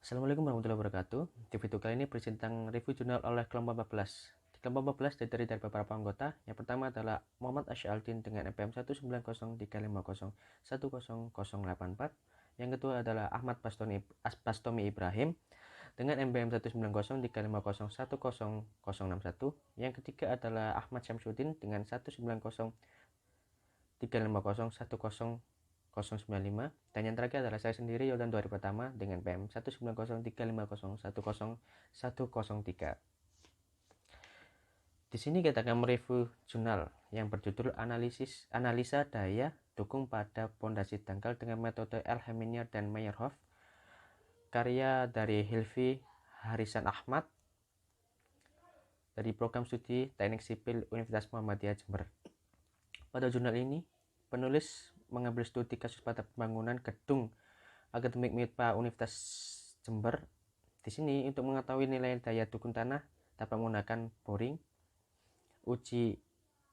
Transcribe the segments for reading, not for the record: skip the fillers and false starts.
Assalamualaikum warahmatullahi wabarakatuh. Di video kali ini berisi tentang review jurnal oleh kelompok 14. Di kelompok 14 terdiri dari beberapa anggota. Yang pertama adalah Muhammad Asy'aldin dengan NPM 19035010084. Yang kedua adalah Ahmad Bastomi Ibrahim dengan NPM 19035010061. Yang ketiga adalah Ahmad Syamsuddin dengan 19035010095, dan yang terakhir adalah saya sendiri Yoldan Duari Pertama dengan PM 19035010103. Di sini kita akan mereview jurnal yang berjudul Analisa Daya Dukung pada Pondasi Dangkal dengan metode Elheminier dan Meyerhof, karya dari Hilvi Harisan Ahmad dari Program Studi Teknik Sipil Universitas Muhammadiyah Jember. Pada jurnal ini, penulis mengambil studi kasus pada pembangunan gedung akademik MIPA Universitas Jember. Di sini untuk mengetahui nilai daya dukung tanah dapat menggunakan boring, uji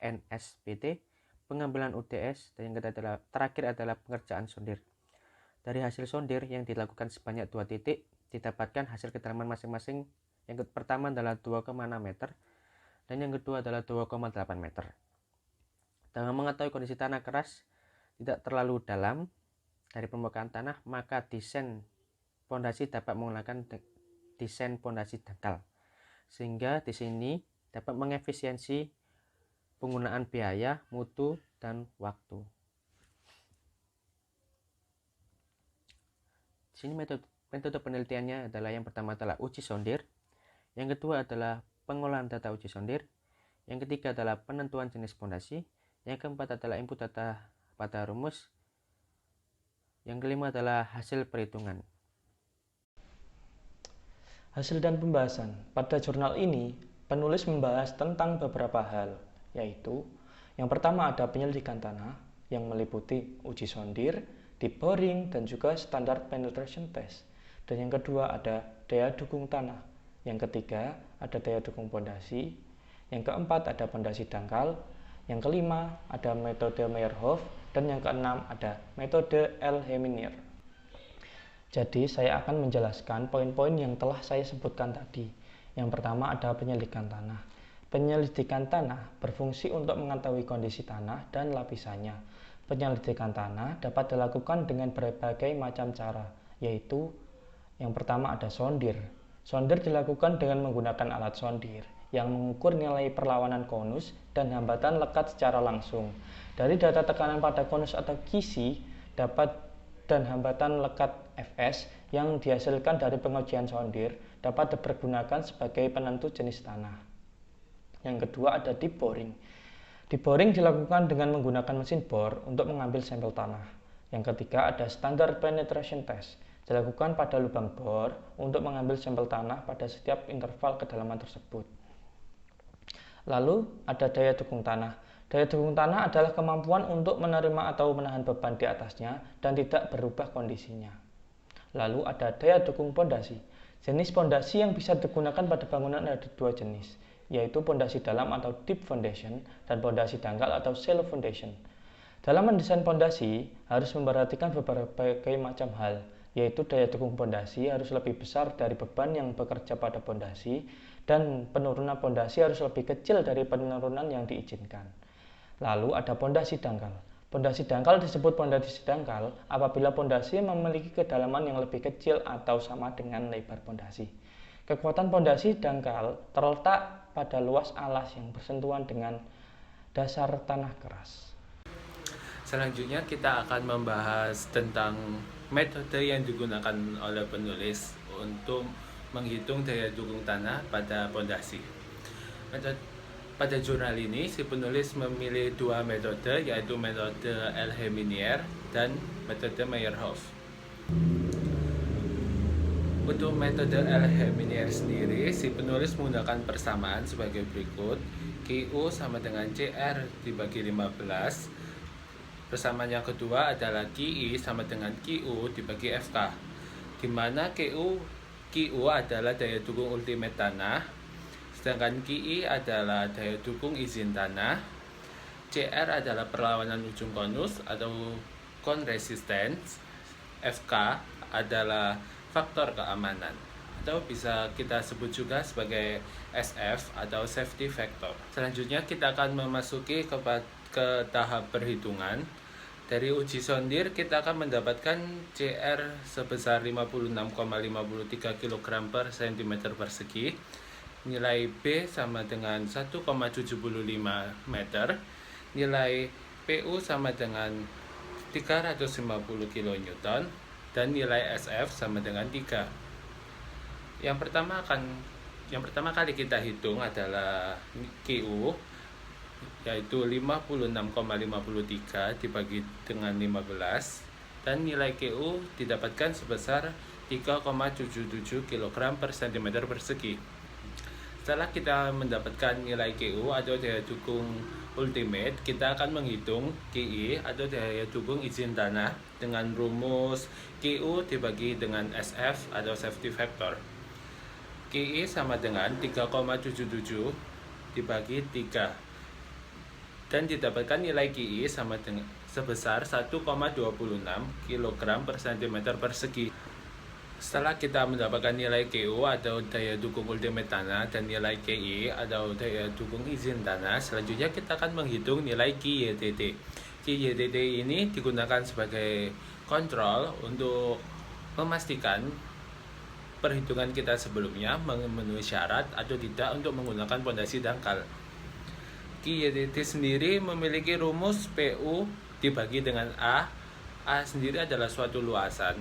NSPT, pengambilan UTS, dan yang terakhir adalah pengerjaan sondir. Dari hasil sondir yang dilakukan sebanyak 2 titik, didapatkan hasil kedalaman masing-masing. Yang pertama adalah 2,6 meter dan yang kedua adalah 2,8 meter. Dengan mengetahui kondisi tanah keras tidak terlalu dalam dari permukaan tanah, maka desain pondasi dapat menggunakan desain pondasi dangkal, sehingga di sini dapat mengefisiensi penggunaan biaya, mutu, dan waktu. Di sini metode penelitiannya adalah yang pertama adalah uji sondir, yang kedua adalah pengolahan data uji sondir, yang ketiga adalah penentuan jenis pondasi, yang keempat adalah input data pada rumus, yang kelima adalah hasil perhitungan. Hasil dan pembahasan. Pada jurnal ini, penulis membahas tentang beberapa hal, yaitu yang pertama ada penyelidikan tanah yang meliputi uji sondir, deep boring, dan juga standar penetration test. Dan yang kedua ada daya dukung tanah. Yang ketiga ada daya dukung pondasi. Yang keempat ada pondasi dangkal. Yang kelima ada metode Meyerhof, dan yang keenam ada metode Elheminier. Jadi saya akan menjelaskan poin-poin yang telah saya sebutkan tadi. Yang pertama ada penyelidikan tanah. Penyelidikan tanah berfungsi untuk mengetahui kondisi tanah dan lapisannya. Penyelidikan tanah dapat dilakukan dengan berbagai macam cara, yaitu yang pertama ada sondir. Sondir dilakukan dengan menggunakan alat sondir yang mengukur nilai perlawanan konus dan hambatan lekat secara langsung. Dari data tekanan pada konus atau kisi dan hambatan lekat Fs yang dihasilkan dari pengujian sondir dapat dipergunakan sebagai penentu jenis tanah. Yang kedua ada deep boring. Deep boring dilakukan dengan menggunakan mesin bor untuk mengambil sampel tanah. Yang ketiga ada standard penetration test. Dilakukan pada lubang bor untuk mengambil sampel tanah pada setiap interval kedalaman tersebut. Lalu ada daya dukung tanah. Daya dukung tanah adalah kemampuan untuk menerima atau menahan beban di atasnya dan tidak berubah kondisinya. Lalu ada daya dukung pondasi. Jenis pondasi yang bisa digunakan pada bangunan ada 2 jenis, yaitu pondasi dalam atau deep foundation dan pondasi dangkal atau shallow foundation. Dalam mendesain pondasi harus memperhatikan berbagai macam hal, yaitu daya dukung pondasi harus lebih besar dari beban yang bekerja pada pondasi, dan penurunan pondasi harus lebih kecil dari penurunan yang diizinkan. Lalu ada pondasi dangkal. Pondasi dangkal disebut pondasi dangkal apabila pondasi memiliki kedalaman yang lebih kecil atau sama dengan lebar pondasi. Kekuatan pondasi dangkal terletak pada luas alas yang bersentuhan dengan dasar tanah keras. Selanjutnya kita akan membahas tentang metode yang digunakan oleh penulis untuk menghitung daya dukung tanah pada pondasi. Pada jurnal ini, si penulis memilih 2 metode, yaitu metode Elheminier dan metode Meyerhof. Untuk metode Elheminier sendiri, si penulis menggunakan persamaan sebagai berikut. QU sama dengan CR dibagi 15. Persamaan yang kedua adalah QI sama dengan QU dibagi FK, di mana QU adalah daya dukung ultimate tanah, sedangkan QI adalah daya dukung izin tanah, CR adalah perlawanan ujung konus atau cone resistance, FK adalah faktor keamanan, atau bisa kita sebut juga sebagai SF atau safety factor. Selanjutnya kita akan memasuki ke tahap perhitungan. Dari uji sondir kita akan mendapatkan CR sebesar 56,53 kg per cm persegi. Nilai B sama dengan 1,75 meter. Nilai PU sama dengan 350 kN dan nilai SF sama dengan 3. Yang pertama kali kita hitung adalah QU, yaitu 56,53 dibagi dengan 15, dan nilai QU didapatkan sebesar 3,77 kg per cm persegi. Setelah kita mendapatkan nilai QU atau daya dukung ultimate, kita akan menghitung QI atau daya dukung izin tanah dengan rumus QU dibagi dengan SF atau safety factor. QI sama dengan 3,77 dibagi 3, dan didapatkan nilai QI sama dengan sebesar 1,26 kg per cm persegi. Setelah kita mendapatkan nilai QU atau daya dukung ultimate tanah dan nilai QI atau daya dukung izin tanah, selanjutnya kita akan menghitung nilai QYTT. QYTT ini digunakan sebagai kontrol untuk memastikan perhitungan kita sebelumnya memenuhi syarat atau tidak untuk menggunakan pondasi dangkal. QYTT sendiri memiliki rumus PU dibagi dengan A. A sendiri adalah suatu luasan,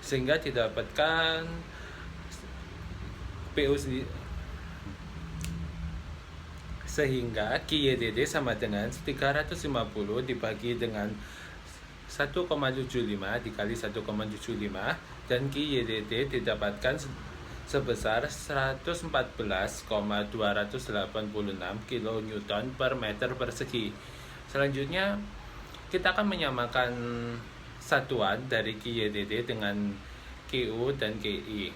sehingga didapatkan PU sendiri, sehingga QYTT sama dengan 350 dibagi dengan 1,75 dikali 1,75, dan QYTT didapatkan sebesar 114,286 kN per meter persegi. Selanjutnya kita akan menyamakan satuan dari QYTT dengan QU dan QI.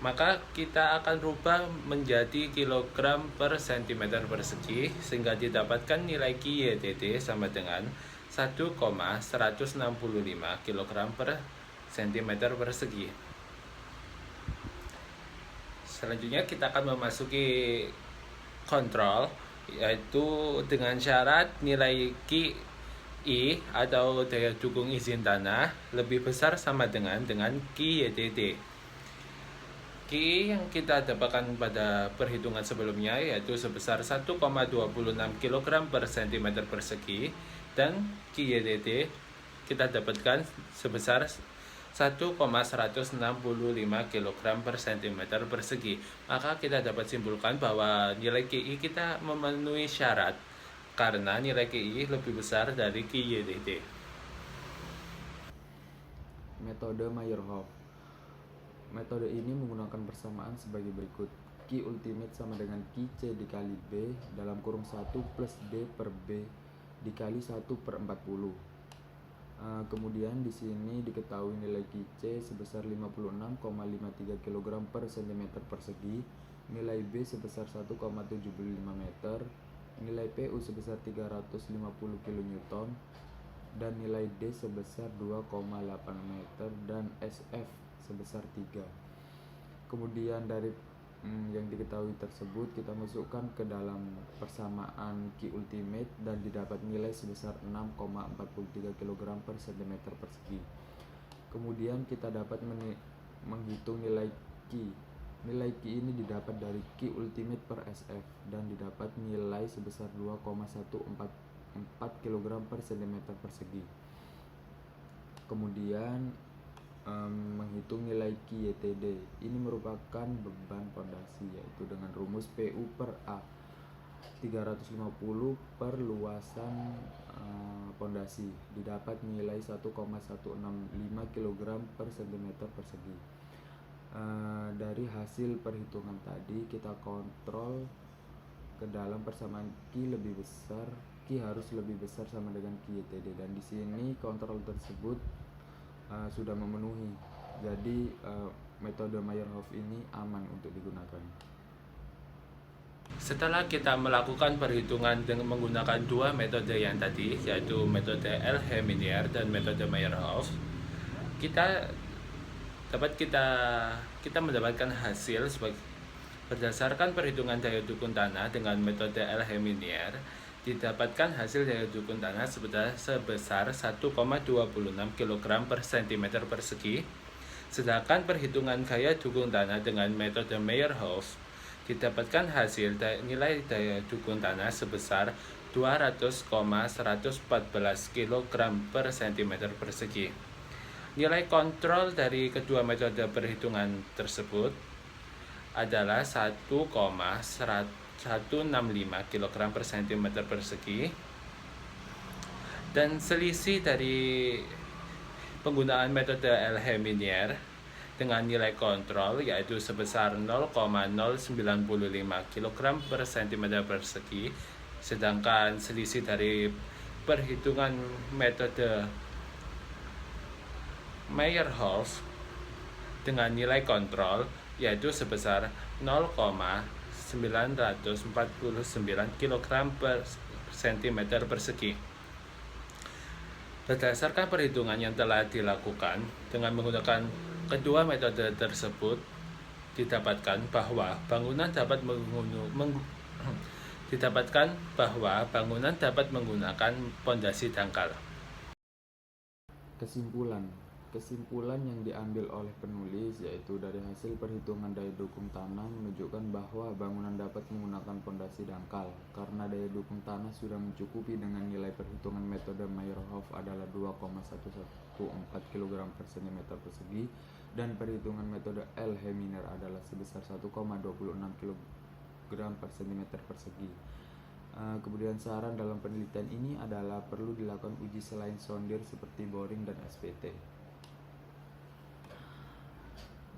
Maka kita akan rubah menjadi kilogram per cm persegi, sehingga didapatkan nilai QYTT sama dengan 1,165 kg per cm persegi. Selanjutnya kita akan memasuki kontrol, yaitu dengan syarat nilai QI atau daya dukung izin tanah lebih besar sama dengan QYTT. QI yang kita dapatkan pada perhitungan sebelumnya yaitu sebesar 1,26 kg per cm persegi, dan QYTT kita dapatkan sebesar 1,165 kg per cm persegi. Maka kita dapat simpulkan bahwa nilai QI kita memenuhi syarat karena nilai QI lebih besar dari QYTT. Metode Meyerhof. Metode ini menggunakan persamaan sebagai berikut. Q ultimate sama dengan QC dikali B dalam kurung 1 plus D per B dikali 1/40. Kemudian di sini diketahui nilai QC sebesar 56,53 kg per cm persegi, nilai B sebesar 1,75 meter, nilai PU sebesar 350 kN, dan nilai D sebesar 2,8 meter, dan SF sebesar 3. Kemudian dari yang diketahui tersebut kita masukkan ke dalam persamaan Q ultimate dan didapat nilai sebesar 6,43 kg per cm persegi. Kemudian kita dapat menghitung nilai Q. Nilai Q ini didapat dari Q ultimate per SF dan didapat nilai sebesar 2,144 kg per cm persegi. Kemudian menghitung nilai QYTD. Ini merupakan beban pondasi, yaitu dengan rumus PU per A 350 per luasan pondasi, didapat nilai 1,165 kg per cm persegi. Dari hasil perhitungan tadi kita kontrol ke dalam persamaan Q lebih besar, Q harus lebih besar sama dengan QYTD, dan di sini kontrol tersebut sudah memenuhi. Jadi metode Meyerhof ini aman untuk digunakan. Setelah kita melakukan perhitungan dengan menggunakan dua metode yang tadi, yaitu metode L-Heminier dan metode Meyerhof, kita kita mendapatkan hasil berdasarkan perhitungan daya dukung tanah dengan metode El-Heminier. Didapatkan hasil daya dukung tanah sebesar 1,26 kg per cm persegi. Sedangkan perhitungan gaya dukung tanah dengan metode Meyerhof didapatkan hasil nilai daya dukung tanah sebesar 200,114 kg per cm persegi. Nilai kontrol dari kedua metode perhitungan tersebut adalah 1,165 kg per cm persegi, dan selisih dari penggunaan metode El-Heminier dengan nilai kontrol yaitu sebesar 0,095 kg per cm persegi, sedangkan selisih dari perhitungan metode Meyerhof dengan nilai kontrol yaitu sebesar 0,949 kg per cm persegi. Berdasarkan perhitungan yang telah dilakukan dengan menggunakan kedua metode tersebut, didapatkan bahwa bangunan dapat menggunakan pondasi dangkal. Kesimpulan yang diambil oleh penulis yaitu dari hasil perhitungan daya dukung tanah menunjukkan bahwa bangunan dapat menggunakan pondasi dangkal karena daya dukung tanah sudah mencukupi dengan nilai perhitungan metode Meyerhof adalah 2,114 kg per cm persegi dan perhitungan metode El-Heminier adalah sebesar 1,26 kg per cm persegi. Kemudian saran dalam penelitian ini adalah perlu dilakukan uji selain sondir seperti boring dan SPT.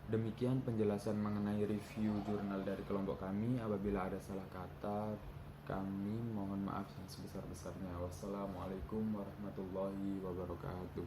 Demikian penjelasan mengenai review jurnal dari kelompok kami. Apabila ada salah kata, kami mohon maaf yang sebesar-besarnya. Wassalamualaikum warahmatullahi wabarakatuh.